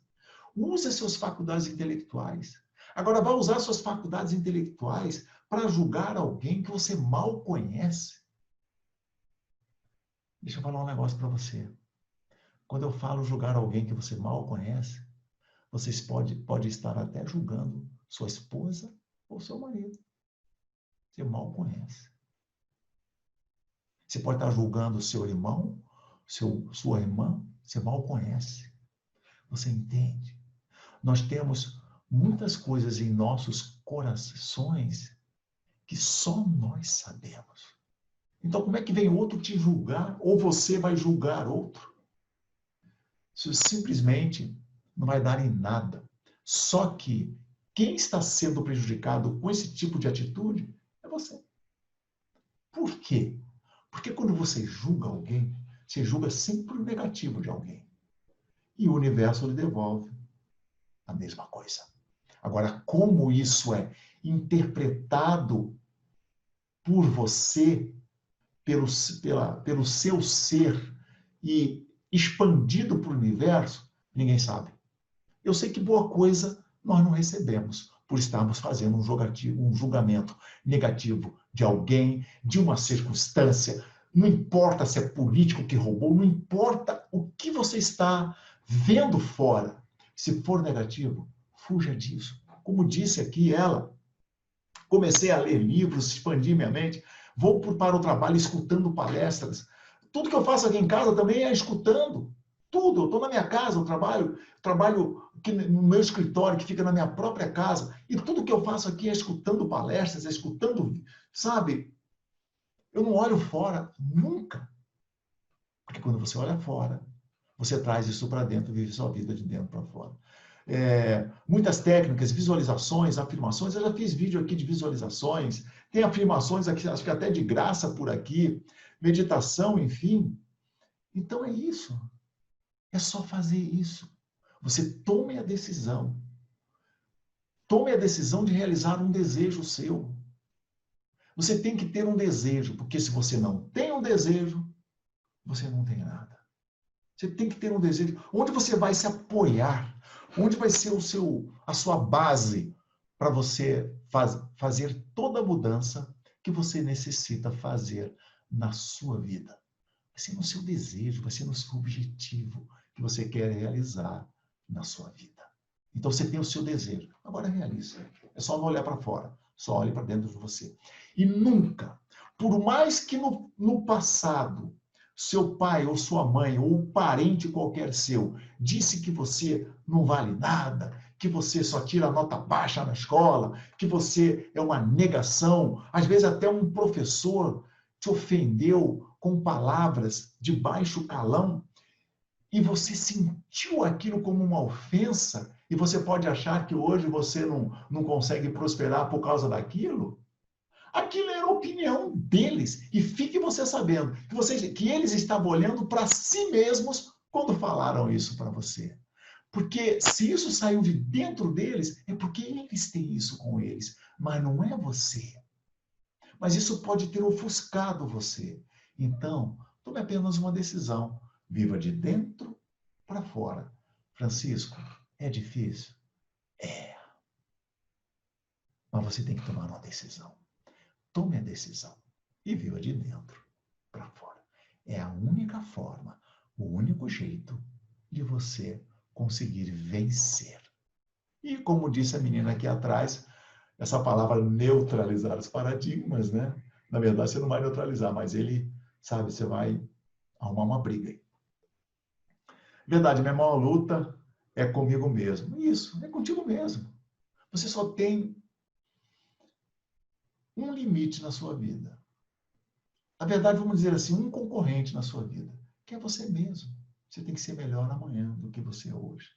Use as suas faculdades intelectuais. Agora, vá usar suas faculdades intelectuais para julgar alguém que você mal conhece. Deixa eu falar um negócio para você. Quando eu falo julgar alguém que você mal conhece, vocês pode estar até julgando sua esposa ou seu marido. Você mal conhece. Você pode estar julgando seu irmão, sua irmã, você mal conhece. Você entende? Nós temos muitas coisas em nossos corações que só nós sabemos. Então, como é que vem outro te julgar? Ou você vai julgar outro? Isso simplesmente não vai dar em nada. Só que quem está sendo prejudicado com esse tipo de atitude é você. Por quê? Porque quando você julga alguém, você julga sempre o negativo de alguém. E o universo lhe devolve a mesma coisa. Agora, como isso é interpretado por você, pelo seu ser e expandido para o universo, ninguém sabe. Eu sei que boa coisa nós não recebemos por estarmos fazendo um julgamento negativo de alguém, de uma circunstância. Não importa se é político que roubou, não importa o que você está vendo fora. Se for negativo, fuja disso. Como disse aqui ela, comecei a ler livros, expandir minha mente, vou para o trabalho escutando palestras. Tudo que eu faço aqui em casa também é escutando. Tudo. Eu estou na minha casa, eu trabalho aqui no meu escritório, que fica na minha própria casa, e tudo que eu faço aqui é escutando palestras, é escutando, sabe? Eu não olho fora nunca. Porque quando você olha fora, você traz isso para dentro, vive sua vida de dentro para fora. Muitas técnicas, visualizações, afirmações. Eu já fiz vídeo aqui de visualizações. Tem afirmações aqui, acho que até de graça por aqui. Meditação, enfim. Então é isso. É só fazer isso. Você tome a decisão. Tome a decisão de realizar um desejo seu. Você tem que ter um desejo, porque se você não tem um desejo, você não tem nada. Você tem que ter um desejo. Onde você vai se apoiar? Onde vai ser a sua base para você fazer toda a mudança que você necessita fazer na sua vida? Vai ser no seu desejo, vai ser no seu objetivo que você quer realizar na sua vida. Então você tem o seu desejo. Agora realize. É só não olhar para fora. Só olhe para dentro de você. E nunca, por mais que no passado seu pai ou sua mãe ou um parente qualquer seu disse que você não vale nada, que você só tira nota baixa na escola, que você é uma negação, às vezes até um professor te ofendeu com palavras de baixo calão e você sentiu aquilo como uma ofensa e você pode achar que hoje você não consegue prosperar por causa daquilo? Aquilo era a opinião deles. E fique você sabendo que eles estavam olhando para si mesmos quando falaram isso para você. Porque se isso saiu de dentro deles, é porque eles têm isso com eles, mas não é você. Mas isso pode ter ofuscado você. Então, tome apenas uma decisão. Viva de dentro para fora. Francisco, é difícil? É. Mas você tem que tomar uma decisão. Tome a decisão e viva de dentro para fora. É a única forma, o único jeito de você conseguir vencer. E como disse a menina aqui atrás, essa palavra neutralizar os paradigmas, né? Na verdade, você não vai neutralizar, mas ele, sabe, você vai arrumar uma briga aí. Verdade, minha maior luta é comigo mesmo. Isso, é contigo mesmo. Você só tem um limite na sua vida. Na verdade, vamos dizer assim, um concorrente na sua vida, que é você mesmo. Você tem que ser melhor amanhã do que você é hoje.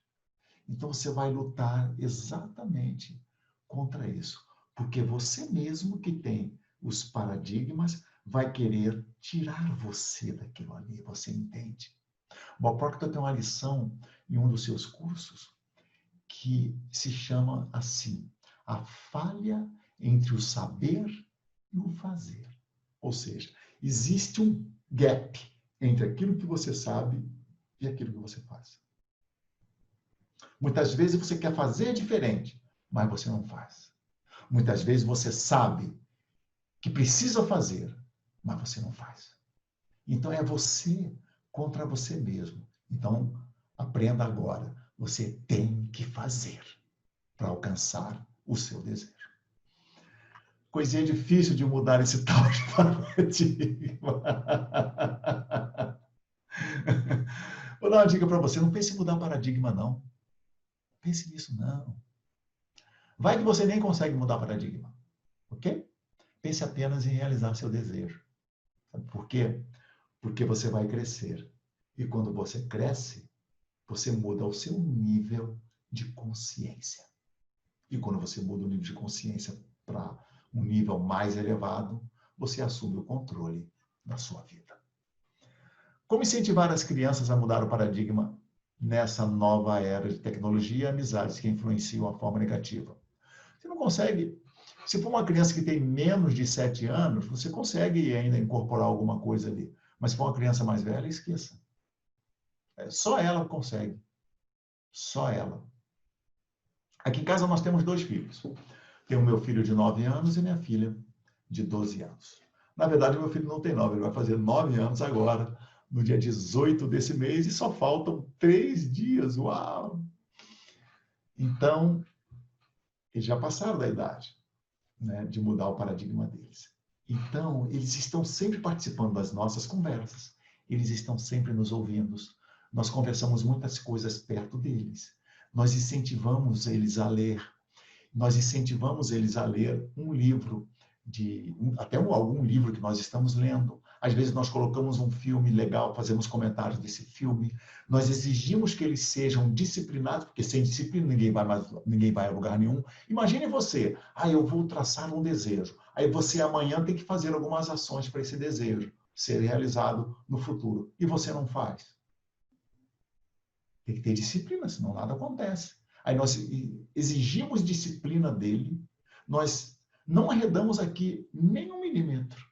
Então você vai lutar exatamente contra isso, porque você mesmo que tem os paradigmas vai querer tirar você daquilo ali, você entende? O Bob Proctor tem uma lição em um dos seus cursos que se chama assim, a falha entre o saber e o fazer. Ou seja, existe um gap entre aquilo que você sabe e aquilo que você faz. Muitas vezes você quer fazer diferente, mas você não faz. Muitas vezes você sabe que precisa fazer, mas você não faz. Então é você contra você mesmo. Então aprenda agora. Você tem que fazer para alcançar o seu desejo. Coisinha difícil de mudar esse tal de paradigma. Vou dar uma dica para você. Não pense em mudar paradigma, não. Pense nisso, não. Vai que você nem consegue mudar paradigma. Ok? Pense apenas em realizar seu desejo. Sabe por quê? Porque você vai crescer. E quando você cresce, você muda o seu nível de consciência. E quando você muda o nível de consciência para um nível mais elevado, você assume o controle da sua vida. Como incentivar as crianças a mudar o paradigma nessa nova era de tecnologia e amizades que influenciam a forma negativa? Você não consegue. Se for uma criança que tem menos de 7 anos, você consegue ainda incorporar alguma coisa ali. Mas se for uma criança mais velha, esqueça. Só ela consegue. Só ela. Aqui em casa nós temos 2 filhos. Tenho o meu filho de 9 anos e minha filha de 12 anos. Na verdade, meu filho não tem 9, ele vai fazer 9 anos agora, no dia 18 desse mês, e só faltam 3 dias. Uau! Então, eles já passaram da idade, né, de mudar o paradigma deles. Então, eles estão sempre participando das nossas conversas, eles estão sempre nos ouvindo, nós conversamos muitas coisas perto deles, nós incentivamos eles a ler, um livro, algum livro que nós estamos lendo. Às vezes nós colocamos um filme legal, fazemos comentários desse filme. Nós exigimos que eles sejam disciplinados, porque sem disciplina ninguém vai a lugar nenhum. Imagine você, eu vou traçar um desejo. Aí você amanhã tem que fazer algumas ações para esse desejo ser realizado no futuro. E você não faz. Tem que ter disciplina, senão nada acontece. Aí nós exigimos disciplina dele, nós não arredamos aqui nem 1 milímetro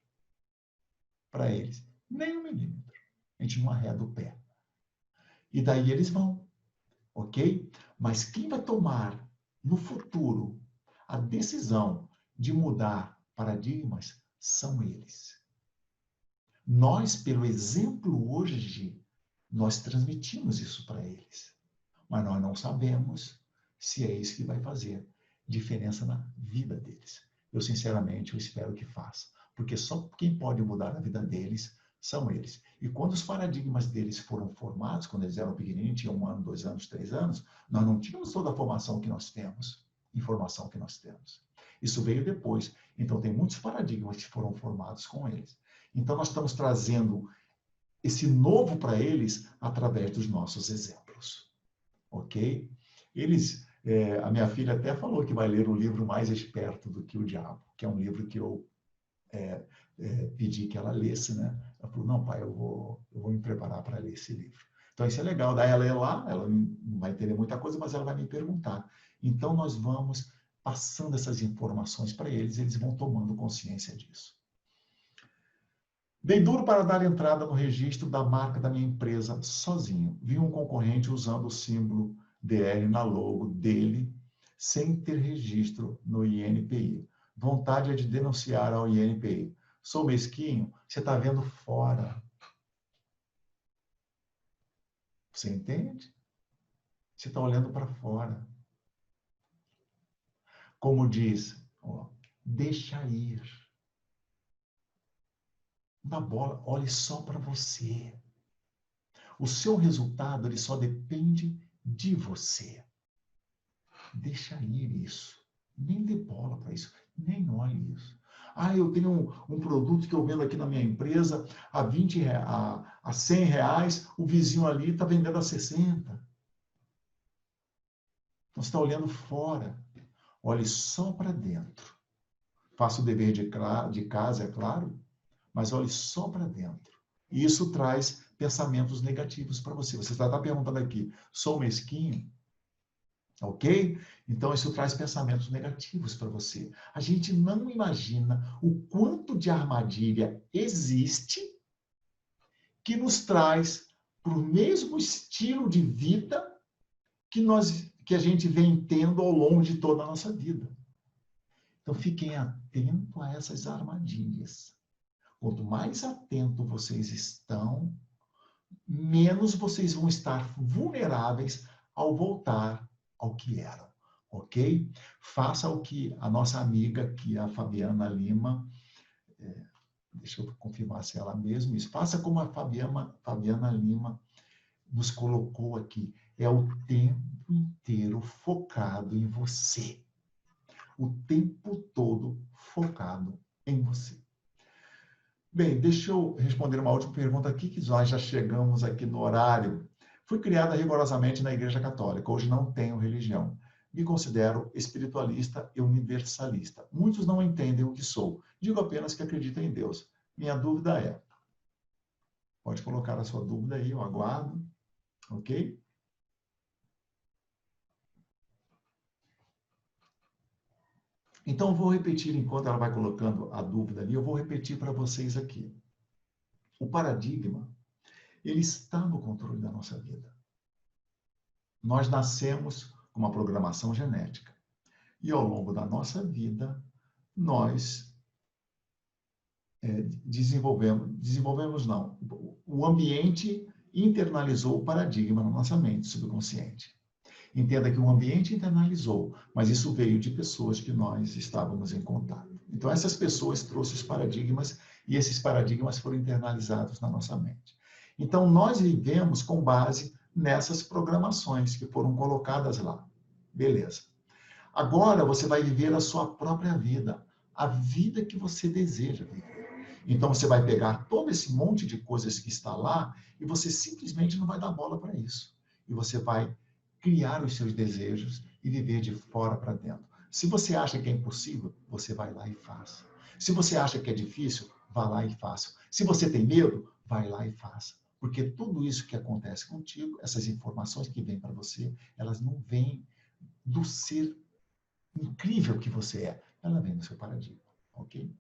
para eles. Nem 1 milímetro. A gente não arreda o pé. E daí eles vão, ok? Mas quem vai tomar no futuro a decisão de mudar paradigmas são eles. Nós, pelo exemplo hoje, nós transmitimos isso para eles. Mas nós não sabemos se é isso que vai fazer diferença na vida deles. Eu, sinceramente, eu espero que faça. Porque só quem pode mudar a vida deles são eles. E quando os paradigmas deles foram formados, quando eles eram pequenininhos, tinham 1 ano, 2 anos, 3 anos, nós não tínhamos toda a formação que nós temos, informação que nós temos. Isso veio depois. Então, tem muitos paradigmas que foram formados com eles. Então, nós estamos trazendo esse novo para eles através dos nossos exemplos. Ok? A minha filha até falou que vai ler o livro Mais Esperto do que o Diabo, que é um livro que eu pedi que ela lesse, né? Ela falou, não, pai, eu vou me preparar para ler esse livro. Então, isso é legal. Daí ela é lá, ela não vai entender muita coisa, mas ela vai me perguntar. Então, nós vamos passando essas informações para eles, eles vão tomando consciência disso. Dei duro para dar entrada no registro da marca da minha empresa sozinho. Vi um concorrente usando o símbolo DR na logo dele, sem ter registro no INPI. Vontade é de denunciar ao INPI. Sou mesquinho? Você está vendo fora. Você entende? Você está olhando para fora. Como diz, deixa ir. Na bola, olhe só para você. O seu resultado ele só depende de você. Deixa ir isso. Nem dê bola para isso. Nem olhe isso. Eu tenho um produto que eu vendo aqui na minha empresa a 100 reais, o vizinho ali está vendendo a 60. Você está olhando fora. Olhe só para dentro. Faça o dever de casa, é claro, mas olhe só para dentro. E isso traz pensamentos negativos para você. Você está perguntando aqui, sou mesquinho? Ok? Então, isso traz pensamentos negativos para você. A gente não imagina o quanto de armadilha existe que nos traz para o mesmo estilo de vida que a gente vem tendo ao longo de toda a nossa vida. Então, fiquem atentos a essas armadilhas. Quanto mais atento vocês estão, menos vocês vão estar vulneráveis ao voltar ao que eram, ok? Faça o que a nossa amiga aqui, a Fabiana Lima, deixa eu confirmar se é ela mesma, isso. Faça como a Fabiana Lima nos colocou aqui. É o tempo inteiro focado em você. O tempo todo focado em você. Bem, deixa eu responder uma última pergunta aqui, que nós já chegamos aqui no horário. Fui criada rigorosamente na Igreja Católica. Hoje não tenho religião. Me considero espiritualista e universalista. Muitos não entendem o que sou. Digo apenas que acredito em Deus. Minha dúvida é... Pode colocar a sua dúvida aí, eu aguardo. Ok? Então, eu vou repetir, enquanto ela vai colocando a dúvida ali, eu vou repetir para vocês aqui. O paradigma, ele está no controle da nossa vida. Nós nascemos com uma programação genética. E ao longo da nossa vida, nós desenvolvemos não, o ambiente internalizou o paradigma na nossa mente subconsciente. Entenda que o ambiente internalizou, mas isso veio de pessoas que nós estávamos em contato. Então, essas pessoas trouxeram os paradigmas e esses paradigmas foram internalizados na nossa mente. Então, nós vivemos com base nessas programações que foram colocadas lá. Beleza. Agora, você vai viver a sua própria vida, a vida que você deseja viver. Então, você vai pegar todo esse monte de coisas que está lá e você simplesmente não vai dar bola para isso. E você vai criar os seus desejos e viver de fora para dentro. Se você acha que é impossível, você vai lá e faça. Se você acha que é difícil, vá lá e faça. Se você tem medo, vai lá e faça. Porque tudo isso que acontece contigo, essas informações que vêm para você, elas não vêm do ser incrível que você é. Ela vem do seu paradigma, ok?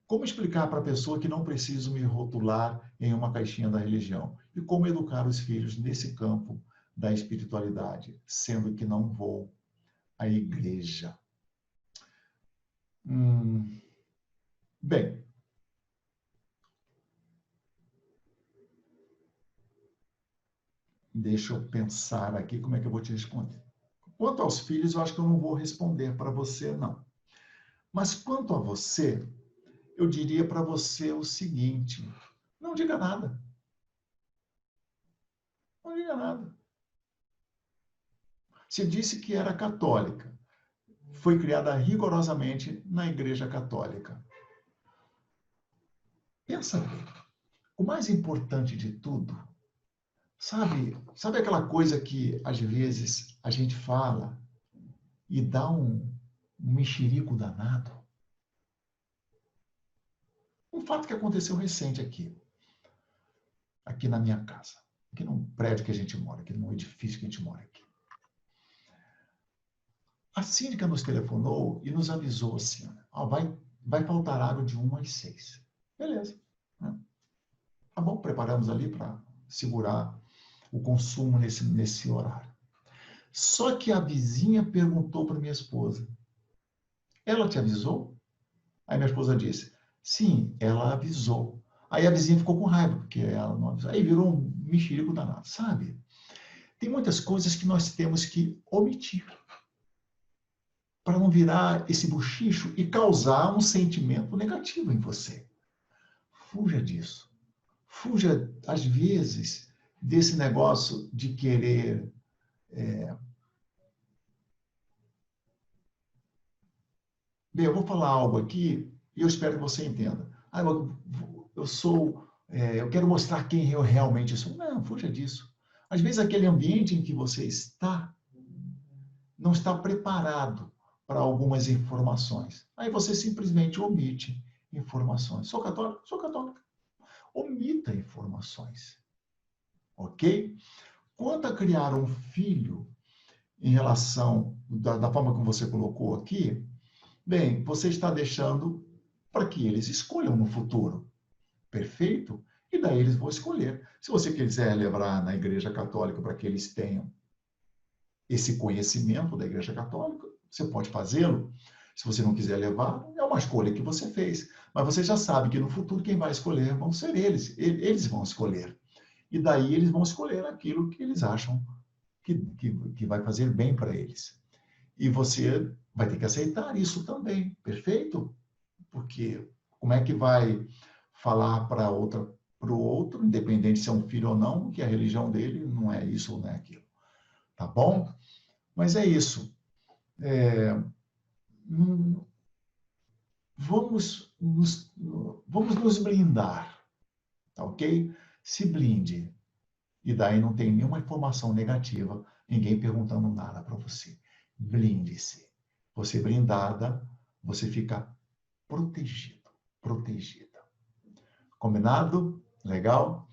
Como explicar para a pessoa que não preciso me rotular em uma caixinha da religião? E como educar os filhos nesse campo da espiritualidade, sendo que não vou à igreja? Bem, deixa eu pensar aqui como é que eu vou te responder. Quanto aos filhos, eu acho que eu não vou responder para você, não. Mas quanto a você, eu diria para você o seguinte: não diga nada. Não diga nada. Você disse que era católica. Foi criada rigorosamente na Igreja Católica. Pensa bem. O mais importante de tudo, sabe aquela coisa que às vezes a gente fala e dá um mexerico danado? Um fato que aconteceu recente aqui na minha casa, aqui num prédio que a gente mora, aqui num edifício que a gente mora aqui. A síndica nos telefonou e nos avisou assim: vai faltar água de 1 às 6. Beleza. Né? Tá bom, preparamos ali para segurar o consumo nesse horário. Só que a vizinha perguntou para minha esposa: ela te avisou? Aí minha esposa disse: sim, ela avisou. Aí a vizinha ficou com raiva, porque ela não avisou. Aí virou um mexerico danado, sabe? Tem muitas coisas que nós temos que omitir para não virar esse bochicho e causar um sentimento negativo em você. Fuja disso. Fuja, às vezes, desse negócio de querer... Bem, eu vou falar algo aqui e eu espero que você entenda. Eu sou... eu quero mostrar quem eu realmente sou. Não, fuja disso. Às vezes, aquele ambiente em que você está não está preparado para algumas informações. Aí você simplesmente omite informações. Sou católico? Sou católico. Omita informações. Ok? Quanto a criar um filho em relação da forma como você colocou aqui, bem, você está deixando para que eles escolham no futuro. Perfeito? E daí eles vão escolher. Se você quiser levar na Igreja Católica para que eles tenham esse conhecimento da Igreja Católica, você pode fazê-lo. Se você não quiser levar, é uma escolha que você fez. Mas você já sabe que no futuro quem vai escolher vão ser eles. Eles vão escolher. E daí eles vão escolher aquilo que eles acham que vai fazer bem para eles. E você vai ter que aceitar isso também, perfeito? Porque como é que vai falar para o outro, independente se é um filho ou não, que a religião dele não é isso ou não é aquilo? Tá bom? Mas é isso. vamos nos blindar, tá ok? Se blinde. E daí não tem nenhuma informação negativa, ninguém perguntando nada para você. Blinde-se. Você blindada, você fica protegido, protegida. Combinado? Legal?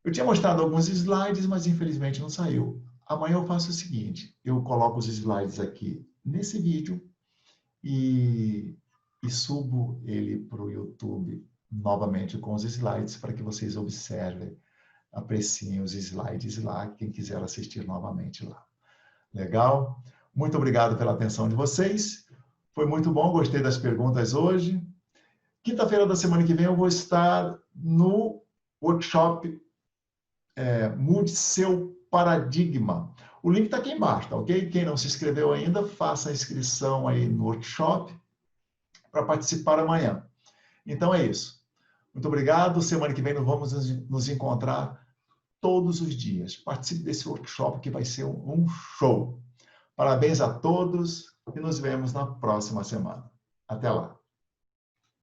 Eu tinha mostrado alguns slides, mas infelizmente não saiu. Amanhã eu faço o seguinte, eu coloco os slides aqui nesse vídeo e subo ele para o YouTube novamente com os slides para que vocês observem, apreciem os slides lá, quem quiser assistir novamente lá. Legal? Muito obrigado pela atenção de vocês. Foi muito bom, gostei das perguntas hoje. Quinta-feira da semana que vem eu vou estar no workshop Mude Seu Paradigma. O link está aqui embaixo, tá ok? Quem não se inscreveu ainda, faça a inscrição aí no workshop para participar amanhã. Então é isso. Muito obrigado. Semana que vem nós vamos nos encontrar todos os dias. Participe desse workshop que vai ser um show. Parabéns a todos e nos vemos na próxima semana. Até lá.